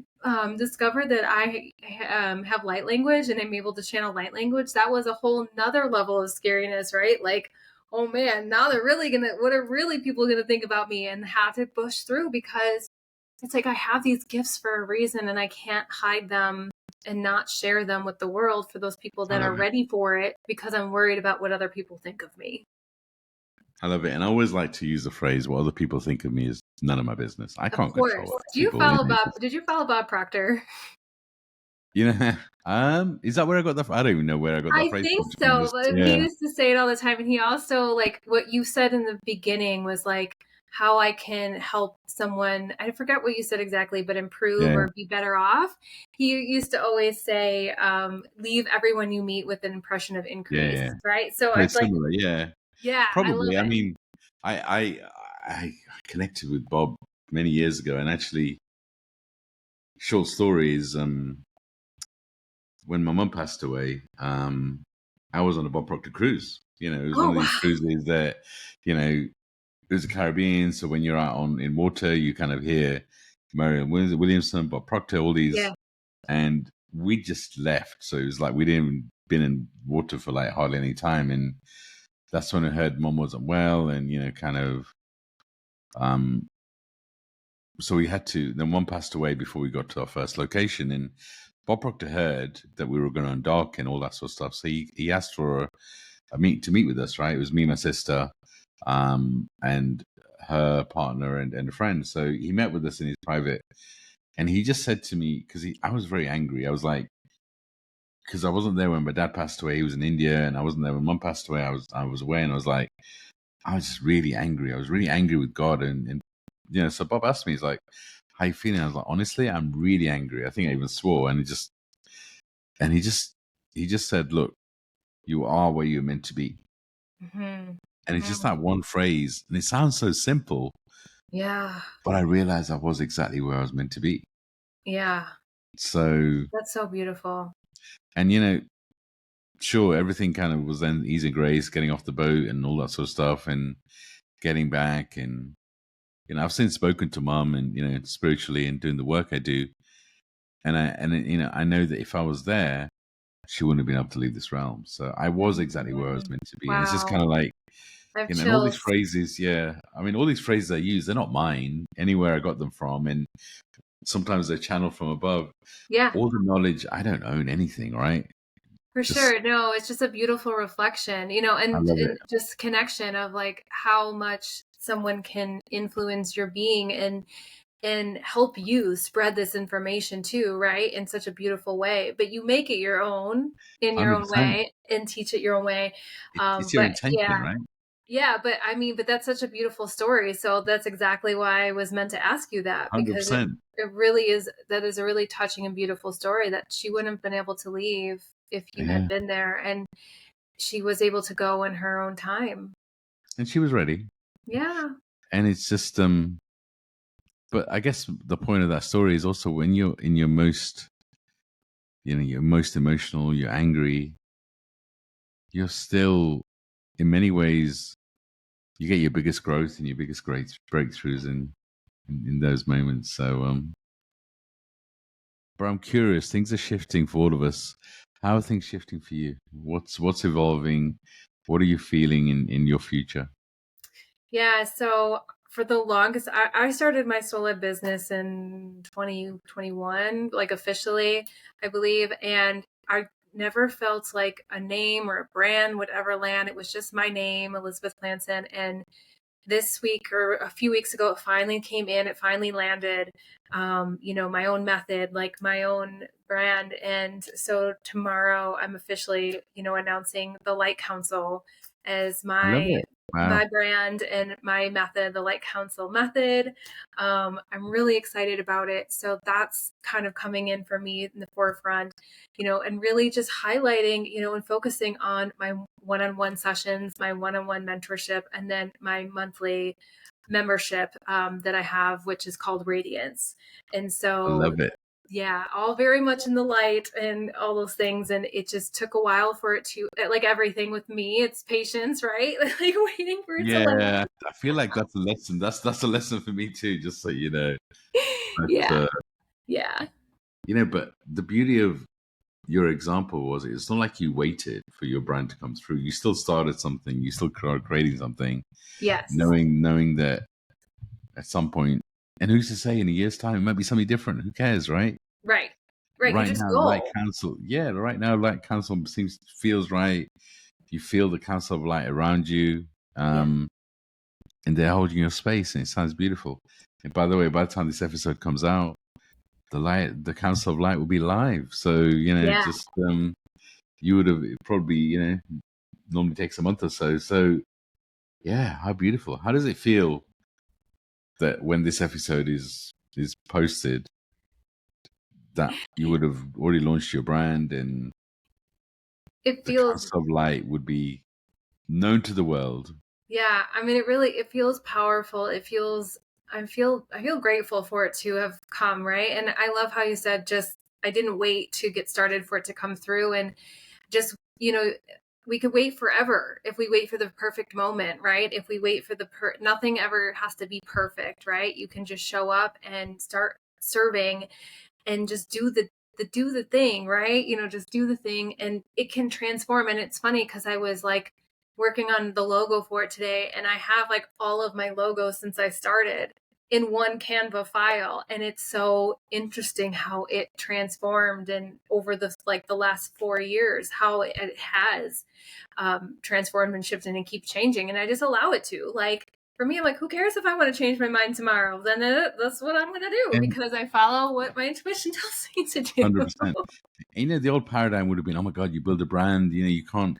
[SPEAKER 2] discovered that I have light language and I'm able to channel light language, that was a whole nother level of scariness, right? Like, oh man, now they're really what are really people gonna think about me, and have to push through because it's like I have these gifts for a reason and I can't hide them and not share them with the world for those people
[SPEAKER 1] I
[SPEAKER 2] that are
[SPEAKER 1] love it.
[SPEAKER 2] ready for it because I'm worried about what other people think of me.
[SPEAKER 1] I love it. And I always like to use the phrase, what other people think of me is none of my business. I
[SPEAKER 2] Of
[SPEAKER 1] can't control
[SPEAKER 2] course.
[SPEAKER 1] what people,
[SPEAKER 2] Did you follow Bob Proctor?
[SPEAKER 1] is that where I got that? I don't even know where I got that
[SPEAKER 2] I
[SPEAKER 1] phrase
[SPEAKER 2] think
[SPEAKER 1] from, to be
[SPEAKER 2] so.
[SPEAKER 1] honest.
[SPEAKER 2] But he
[SPEAKER 1] Yeah.
[SPEAKER 2] used to say it all the time. And he also, like, what you said in the beginning was like how I can help someone. I forget what you said exactly, but improve
[SPEAKER 1] Yeah.
[SPEAKER 2] or be better off. He used to always say, leave everyone you meet with an impression of
[SPEAKER 1] Yeah.
[SPEAKER 2] increase,
[SPEAKER 1] Yeah.
[SPEAKER 2] right? So
[SPEAKER 1] Very
[SPEAKER 2] it's like,
[SPEAKER 1] similar. Yeah.
[SPEAKER 2] yeah, I love
[SPEAKER 1] Probably. I
[SPEAKER 2] it.
[SPEAKER 1] mean, I, I, I connected with Bob many years ago, and actually, short story is, when my mum passed away, I was on a Bob Proctor cruise. It was one
[SPEAKER 2] Oh,
[SPEAKER 1] of these
[SPEAKER 2] wow.
[SPEAKER 1] cruises that, it was the Caribbean. So when you're out in water, you kind of hear Marion Williamson, Bob Proctor, all these,
[SPEAKER 2] Yeah.
[SPEAKER 1] and we just left. So it was like we didn't been in water for like hardly any time, and that's when I heard mum wasn't well, and kind of, um, so we had to. Then one passed away before we got to our first location, and Bob Proctor heard that we were going on dock and all that sort of stuff. So he asked for to meet with us. Right, it was me, my sister, and her partner and a friend. So he met with us in his private, and he just said to me, because I was very angry. I was like, because I wasn't there when my dad passed away. He was in India, and I wasn't there when mum passed away. I was away, and I was like, I was just really angry. I was really angry with God, and so Bob asked me, he's like, "How you feeling?" I was like, "Honestly, I'm really angry." I think I even swore, and he just said, "Look, you are where you're meant to be."
[SPEAKER 2] Hmm.
[SPEAKER 1] And it's just
[SPEAKER 2] Hmm.
[SPEAKER 1] that one phrase, and it sounds so simple,
[SPEAKER 2] Yeah.
[SPEAKER 1] but I realized I was exactly where I was meant to be.
[SPEAKER 2] Yeah.
[SPEAKER 1] So,
[SPEAKER 2] That's so beautiful.
[SPEAKER 1] and sure, everything kind of was then easy grace, getting off the boat and all that sort of stuff, and getting back, and I've since spoken to mum, and spiritually and doing the work I do, and I know that if I was there, she wouldn't have been able to leave this realm. So I was exactly where I was
[SPEAKER 2] Mhm.
[SPEAKER 1] meant to be, and it's just kind
[SPEAKER 2] Wow.
[SPEAKER 1] of like,
[SPEAKER 2] I have
[SPEAKER 1] and all these
[SPEAKER 2] chills.
[SPEAKER 1] phrases, yeah. I mean, all these phrases I use, they're not mine. Anywhere I got them from, and sometimes they're channeled from above.
[SPEAKER 2] Yeah,
[SPEAKER 1] All the knowledge, I don't own anything, right?
[SPEAKER 2] for
[SPEAKER 1] Just,
[SPEAKER 2] sure. No, it's just a beautiful reflection,
[SPEAKER 1] I
[SPEAKER 2] and
[SPEAKER 1] love it.
[SPEAKER 2] just connection of like how much someone can influence your being and help you spread this information too, right? In such a beautiful way. But you make it your own in your own
[SPEAKER 1] 100%.
[SPEAKER 2] way and teach it your own way.
[SPEAKER 1] It's your
[SPEAKER 2] But
[SPEAKER 1] intention,
[SPEAKER 2] yeah,
[SPEAKER 1] right?
[SPEAKER 2] yeah, but I mean, but that's such a beautiful story. So that's exactly why I was meant to ask you that because it
[SPEAKER 1] 100%.
[SPEAKER 2] it really is that is a really touching and beautiful story that she wouldn't have been able to leave if you had
[SPEAKER 1] Yeah.
[SPEAKER 2] been there, and she was able to go in her own time.
[SPEAKER 1] And she was ready.
[SPEAKER 2] Yeah.
[SPEAKER 1] And it's just but I guess the point of that story is also when you're in your most, you're most emotional, you're angry, you're still, in many ways, you get your biggest growth and your biggest great breakthroughs in those moments. So, but I'm curious. Things are shifting for all of us. How are things shifting for you? What's evolving? What are you feeling in your future?
[SPEAKER 2] Yeah. So for the longest, I started my solo business in 2021, like officially, I believe. And I never felt like a name or a brand would ever land. It was just my name, Elizabeth Plancon. And this week or a few weeks ago, it finally came in, it finally landed, my own method, like my own brand. And so tomorrow I'm officially, announcing the Light Council as
[SPEAKER 1] I love
[SPEAKER 2] my
[SPEAKER 1] it. Wow,
[SPEAKER 2] my brand and my method, the Light Council method. I'm really excited about it. So that's kind of coming in for me in the forefront, and really just highlighting, and focusing on my one-on-one sessions, my one-on-one mentorship, and then my monthly membership that I have, which is called Radiance. And
[SPEAKER 1] I
[SPEAKER 2] so,
[SPEAKER 1] love it.
[SPEAKER 2] yeah, all very much in the light and all those things. And it just took a while for it to, like everything with me, it's patience, right? Like waiting for it to
[SPEAKER 1] Yeah,
[SPEAKER 2] land.
[SPEAKER 1] I feel like that's a lesson. That's a lesson for me too. Just so you know, but
[SPEAKER 2] Yeah. Yeah.
[SPEAKER 1] but the beauty of your example was it's not like you waited for your brand to come through. You still started something. You still creating something,
[SPEAKER 2] Yes.
[SPEAKER 1] knowing that at some point, and who's to say in a year's time it might be something different? Who cares, right?
[SPEAKER 2] Right. Right. You
[SPEAKER 1] Right
[SPEAKER 2] just
[SPEAKER 1] now, light
[SPEAKER 2] go.
[SPEAKER 1] council, yeah. Right now, light council feels right. You feel the council of light around you,
[SPEAKER 2] Yeah.
[SPEAKER 1] and they're holding your space, and it sounds beautiful. And by the way, by the time this episode comes out, the council of light will be live. So
[SPEAKER 2] Yeah.
[SPEAKER 1] just you would have probably normally takes a month or so. So yeah, how beautiful. How does it feel that when this episode is posted, that you would have already launched your brand and
[SPEAKER 2] It
[SPEAKER 1] the
[SPEAKER 2] feels
[SPEAKER 1] Council of Light would be known to the world?
[SPEAKER 2] Yeah, I mean, it feels powerful. I feel grateful for it to have come, right? And I love how you said just I didn't wait to get started for it to come through, and just, we could wait forever if we wait for the perfect moment, right? If we wait for nothing ever has to be perfect, right? You can just show up and start serving and just do the thing, right? Just do the thing and it can transform. And it's funny because I was like working on the logo for it today, and I have like all of my logos since I started in one Canva file, and it's so interesting how it transformed and over the last 4 years how it has transformed and shifted and keep changing, and I just allow it to. Like for me, I'm like, who cares if I want to change my mind tomorrow? Then that's what I'm going to do
[SPEAKER 1] And
[SPEAKER 2] because I follow what my intuition tells me to do.
[SPEAKER 1] 100%. The old paradigm would have been, oh my God, you build a brand, you can't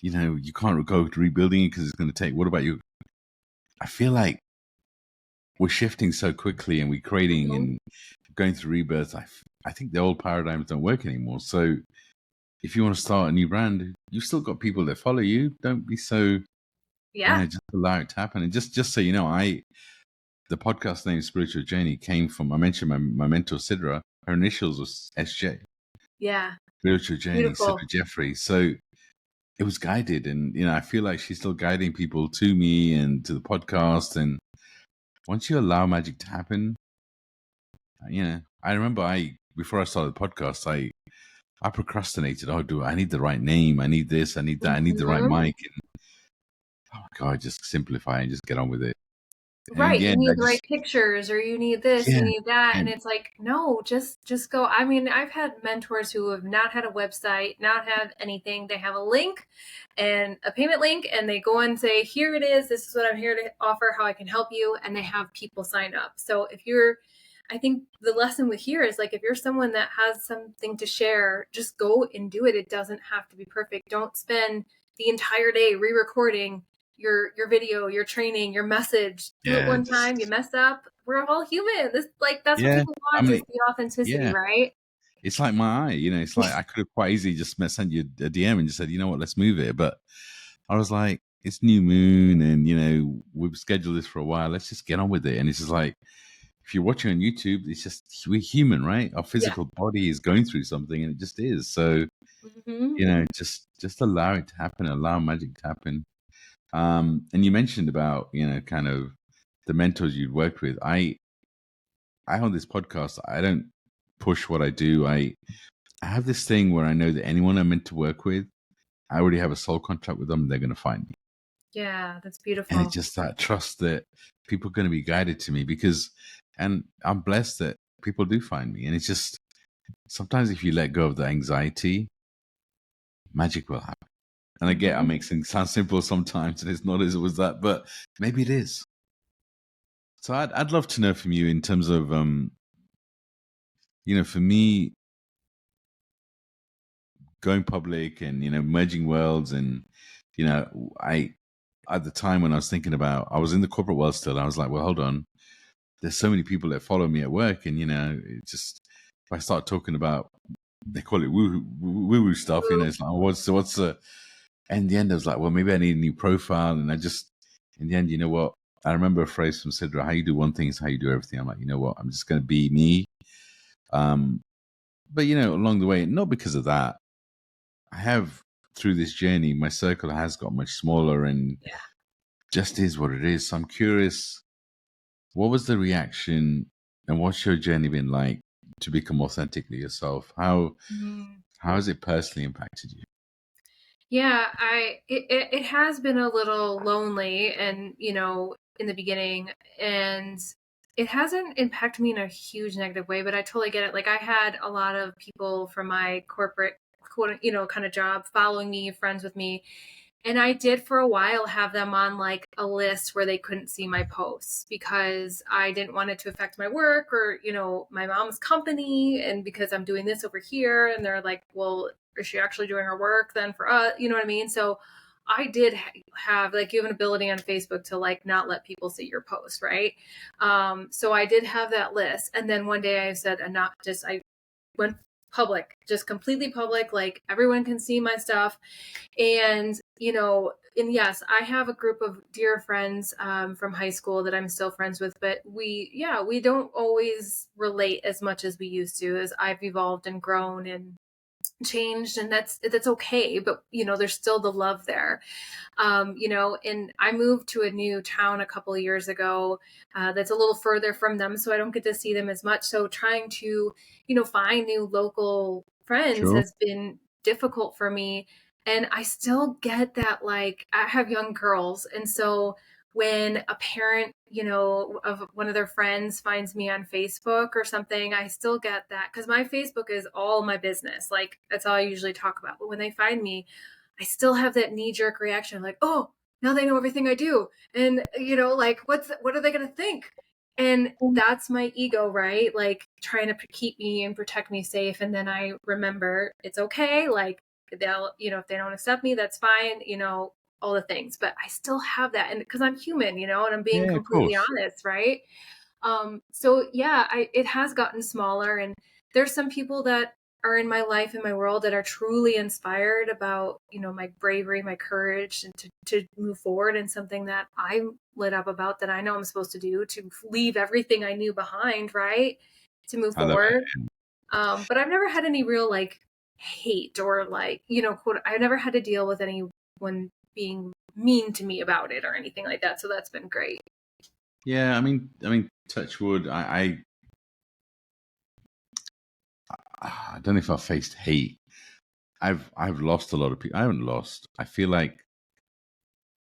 [SPEAKER 1] go to rebuilding it because it's going to take. What about you? I feel like we're shifting so quickly and we're creating
[SPEAKER 2] Mhm.
[SPEAKER 1] and going through rebirths. I think the old paradigms don't work anymore. So if you want to start a new brand, you've still got people that follow you. Don't be so,
[SPEAKER 2] Yeah.
[SPEAKER 1] just allow it to happen. And just so you know, the podcast name Spiritual Journey came from, I mentioned my mentor Sidra. Her initials was SJ,
[SPEAKER 2] Yeah.
[SPEAKER 1] Spiritual Journey,
[SPEAKER 2] Beautiful.
[SPEAKER 1] Sidra Jeffrey. So it was guided, and I feel like she's still guiding people to me and to the podcast. And once you allow magic to happen, I remember before I started the podcast, I procrastinated. Oh, I need the right name? I need this. I need that. I need the right
[SPEAKER 2] Mhm.
[SPEAKER 1] mic. And oh my God, just simplify and just get on with it. And in
[SPEAKER 2] Right.
[SPEAKER 1] the
[SPEAKER 2] You
[SPEAKER 1] end, I
[SPEAKER 2] need the right
[SPEAKER 1] just,
[SPEAKER 2] pictures or you need this, you
[SPEAKER 1] yeah,
[SPEAKER 2] need that. And
[SPEAKER 1] and
[SPEAKER 2] it's like, no, just go. I mean, I've had mentors who have not had a website, not had anything. They have a link and a payment link, and they go and say, here it is. This is what I'm here to offer, how I can help you. And they have people sign up. So I think the lesson with here is like, if you're someone that has something to share, just go and do it. It doesn't have to be perfect. Don't spend the entire day re-recording your video, your training, your message. Do it
[SPEAKER 1] yeah,
[SPEAKER 2] one time, you mess up. We're all human. That's what
[SPEAKER 1] yeah.
[SPEAKER 2] people
[SPEAKER 1] I
[SPEAKER 2] want is
[SPEAKER 1] mean,
[SPEAKER 2] the authenticity,
[SPEAKER 1] yeah.
[SPEAKER 2] right?
[SPEAKER 1] It's like my eye, it's like I could have quite easily just sent you a DM and just said, you know what, let's move it. But I was like, it's new moon, and we've scheduled this for a while. Let's just get on with it. And it's just like, if you're watching on YouTube, it's just, we're human, right? Our
[SPEAKER 2] Yeah.
[SPEAKER 1] physical body is going through something, and it just is. So just allow it to happen, allow magic to happen. And you mentioned about kind of the mentors you'd worked with. I on this podcast, I don't push what I do. I have this thing where I know that anyone I'm meant to work with, I already have a soul contract with them. They're going to find me.
[SPEAKER 2] Yeah, that's
[SPEAKER 1] And
[SPEAKER 2] beautiful.
[SPEAKER 1] it's just that trust that people are going to be guided to me, and I'm blessed that people do find me. And it's just, sometimes if you let go of the anxiety, magic will happen. And I get, I make things sound simple sometimes, and it's not as it was that, but maybe it is. So I'd love to know from you in terms of, for me, going public and merging worlds, and I, at the time when I was thinking about, I was in the corporate world still. I was like, well, hold on, there's so many people that follow me at work, and it just, if I start talking about, they call it woo stuff, it's like, what's the, and in the end I was like, well, maybe I need a new profile. And I just, in the end, you know what, I remember a phrase from Sidra: how you do one thing is how you do everything. I'm like, you know what, I'm just going to be me. But along the way, not because of that, I have, through this journey, my circle has got much smaller, and just is what it is. So I'm curious, what was the reaction, and what's your journey been like to become authentically yourself? How has it personally impacted you?
[SPEAKER 2] Yeah, it has been a little lonely, and in the beginning, and it hasn't impacted me in a huge negative way, but I totally get it. Like, I had a lot of people from my corporate, kind of job following me, friends with me. And I did for a while have them on like a list where they couldn't see my posts because I didn't want it to affect my work or, my mom's company. And because I'm doing this over here, and they're like, well, is she actually doing her work then for us? You know what I mean? So I did have, like, you have an ability on Facebook to like not let people see your post, right? So I did have that list. And then one day I said, enough, I went public, just completely public, like everyone can see my stuff. And and yes, I have a group of dear friends from high school that I'm still friends with, but we don't always relate as much as we used to, as I've evolved and grown and changed, and that's okay. But there's still the love there. And I moved to a new town a couple of years ago that's a little further from them, so I don't get to see them as much. So trying to find new local friends
[SPEAKER 1] Sure.
[SPEAKER 2] has been difficult for me. And I still get that, like, I have young girls, and so when a parent of one of their friends finds me on Facebook or something, I still get that, because my Facebook is all my business, like that's all I usually talk about. But when they find me, I still have that knee-jerk reaction, like, oh, now they know everything I do, and like, what are they going to think? And that's my ego, right? Like, trying to keep me and protect me safe. And then I remember, it's okay, like, they'll, if they don't accept me, that's fine, all the things. But I still have that, and because I'm human, and I'm being
[SPEAKER 1] Yeah, of
[SPEAKER 2] completely
[SPEAKER 1] course.
[SPEAKER 2] honest, right? So yeah, it has gotten smaller, and there's some people that are in my life, in my world, that are truly inspired about, my bravery, my courage, and to move forward in something that I'm lit up about, that I know I'm supposed to do, to leave everything I knew behind, right? To move
[SPEAKER 1] I love
[SPEAKER 2] forward.
[SPEAKER 1] it.
[SPEAKER 2] But I've never had any real, like, hate, or like, quote, I never had to deal with anyone being mean to me about it or anything like that. So that's been great.
[SPEAKER 1] Yeah, I mean, touch wood. I don't know if I've faced hate. I've lost a lot of people. I haven't lost. I feel like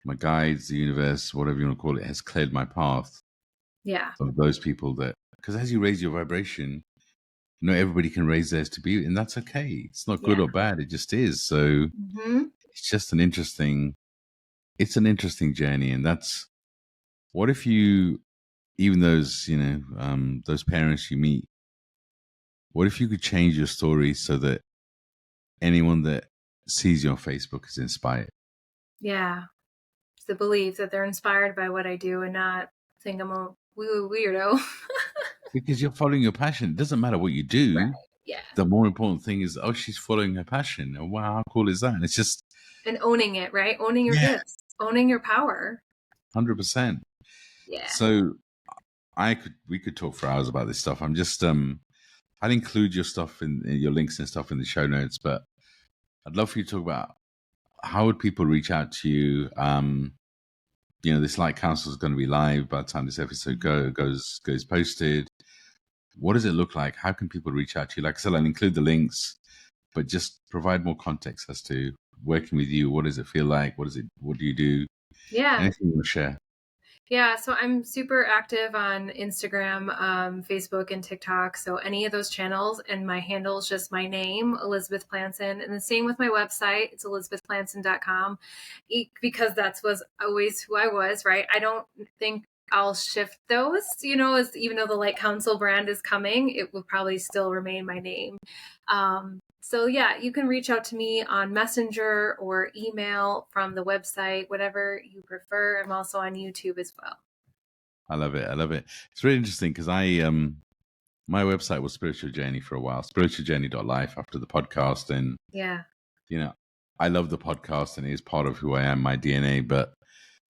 [SPEAKER 1] my guides, the universe, whatever you want to call it, has cleared my path
[SPEAKER 2] Yeah.
[SPEAKER 1] of those people that, because as you raise your vibration, everybody can raise theirs to be, and that's okay. It's not good
[SPEAKER 2] Yeah.
[SPEAKER 1] or bad. It just is. So
[SPEAKER 2] Mm-hmm.
[SPEAKER 1] it's just it's an interesting journey. And that's, what if you, even those parents you meet, what if you could change your story so that anyone that sees you on Facebook is inspired?
[SPEAKER 2] Yeah. It's the belief that they're inspired by what I do, and not think I'm a woo weirdo.
[SPEAKER 1] Because you're following your passion. It doesn't matter what you
[SPEAKER 2] Right.
[SPEAKER 1] do.
[SPEAKER 2] Yeah.
[SPEAKER 1] The more important thing is, oh, she's following her passion. And wow, how cool is that? And it's just,
[SPEAKER 2] And owning it, right? Owning your
[SPEAKER 1] yeah,
[SPEAKER 2] gifts. owning your power.
[SPEAKER 1] 100%.
[SPEAKER 2] Yeah.
[SPEAKER 1] So we could talk for hours about this stuff. I'm just I'll include your stuff in your links and stuff in the show notes, but I'd love for you to talk about how would people reach out to you. This Light Council is going to be live by the time this episode goes posted. What does it look like? How can people reach out to you? Like I said, I'll include the links, but just provide more context as to working with you. What does it feel like? What do you do?
[SPEAKER 2] Yeah.
[SPEAKER 1] Anything you want to share?
[SPEAKER 2] Yeah, so I'm super active on Instagram, Facebook, and TikTok. So any of those channels, and my handle is just my name, Elizabeth Plancon. And the same with my website, it's elizabethplancon.com, because that's was always who I was, right? I don't think I'll shift those, as even though the Light Council brand is coming, it will probably still remain my name. So yeah, you can reach out to me on Messenger or email from the website, whatever you prefer. I'm also on YouTube as well.
[SPEAKER 1] I love it. I love it. It's really interesting because my website was Spiritual Journey for a while, spiritualjourney.life after the podcast. And,
[SPEAKER 2] Yeah.
[SPEAKER 1] I love the podcast and it is part of who I am, my DNA.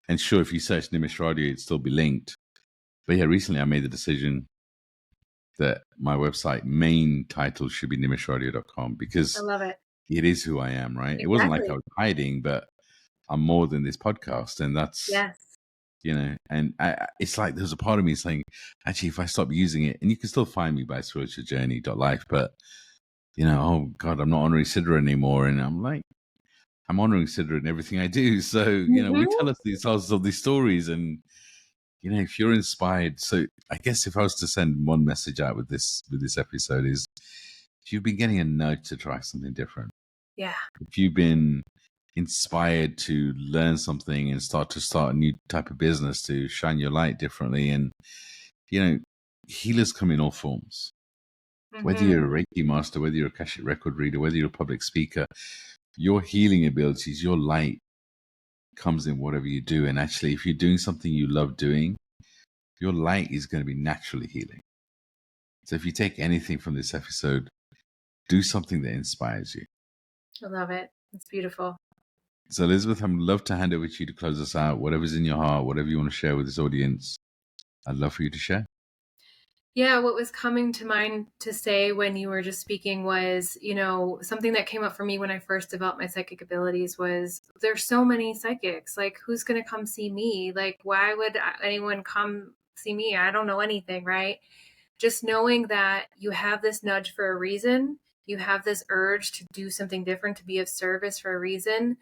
[SPEAKER 1] And sure, if you search Nimesh Radia, it'd still be linked. But yeah, recently I made the decision that my website main title should be nimeshradia.com
[SPEAKER 2] I
[SPEAKER 1] because
[SPEAKER 2] love it.
[SPEAKER 1] it is who I am, right?
[SPEAKER 2] Exactly.
[SPEAKER 1] It wasn't like I was hiding, but I'm more than this podcast. And that's,
[SPEAKER 2] Yes.
[SPEAKER 1] and it's like there's a part of me saying, actually, if I stop using it, and you can still find me by spiritualjourney.life, but, oh God, I'm not honoring Siddha anymore. And I'm like, I'm honoring Siddha in everything I do. So, we tell us these stories and, if you're inspired. So I guess if I was to send one message out with this episode is, if you've been getting a nudge to try something different,
[SPEAKER 2] Yeah.
[SPEAKER 1] if you've been inspired to learn something and start a new type of business to shine your light differently, and, healers come in all forms. Whether you're a Reiki master, whether you're a Akashic record reader, whether you're a public speaker, your healing abilities, your light comes in whatever you do. And actually, if you're doing something you love doing, your light is going to be naturally healing. So if you take anything from this episode, do something that inspires you.
[SPEAKER 2] I love it. It's beautiful.
[SPEAKER 1] So Elizabeth, I'd love to hand over to you to close us out. Whatever's in your heart, whatever you want to share with this audience, I'd love for you to share.
[SPEAKER 2] Yeah, what was coming to mind to say when you were just speaking was, something that came up for me when I first developed my psychic abilities was there's so many psychics. Like, who's going to come see me? Like, why would anyone come see me? I don't know anything, right? Just knowing that you have this nudge for a reason, you have this urge to do something different, to be of service for a reason,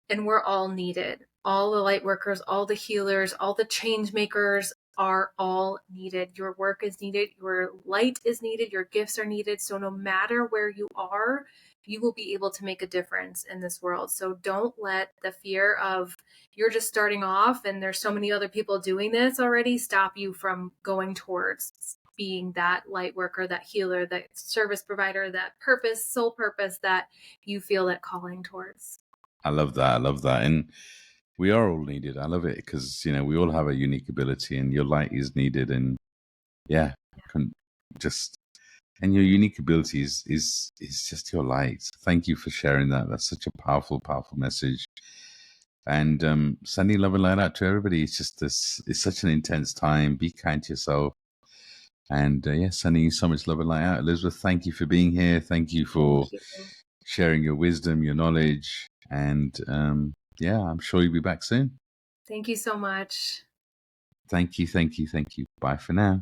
[SPEAKER 2] and we're all needed. All the light workers, all the healers, all the change makers are all needed. Your work is needed, your light is needed, your gifts are needed. So no matter where you are, you will be able to make a difference in this world. So don't let the fear of you're just starting off and there's so many other people doing this already stop you from going towards being that light worker, that healer, that service provider, that purpose, soul purpose that you feel that calling towards.
[SPEAKER 1] I love that. I love that. And we are all needed. I love it because, we all have a unique ability and your light is needed. And and your unique ability is just your light. Thank you for sharing that. That's such a powerful, powerful message. And sending love and light out to everybody. It's just it's such an intense time. Be kind to yourself. And sending you so much love and light out. Elizabeth, thank you for being here. Thank you for sharing your wisdom, your knowledge. And I'm sure you'll be back soon.
[SPEAKER 2] Thank you so much.
[SPEAKER 1] Thank you. Bye for now.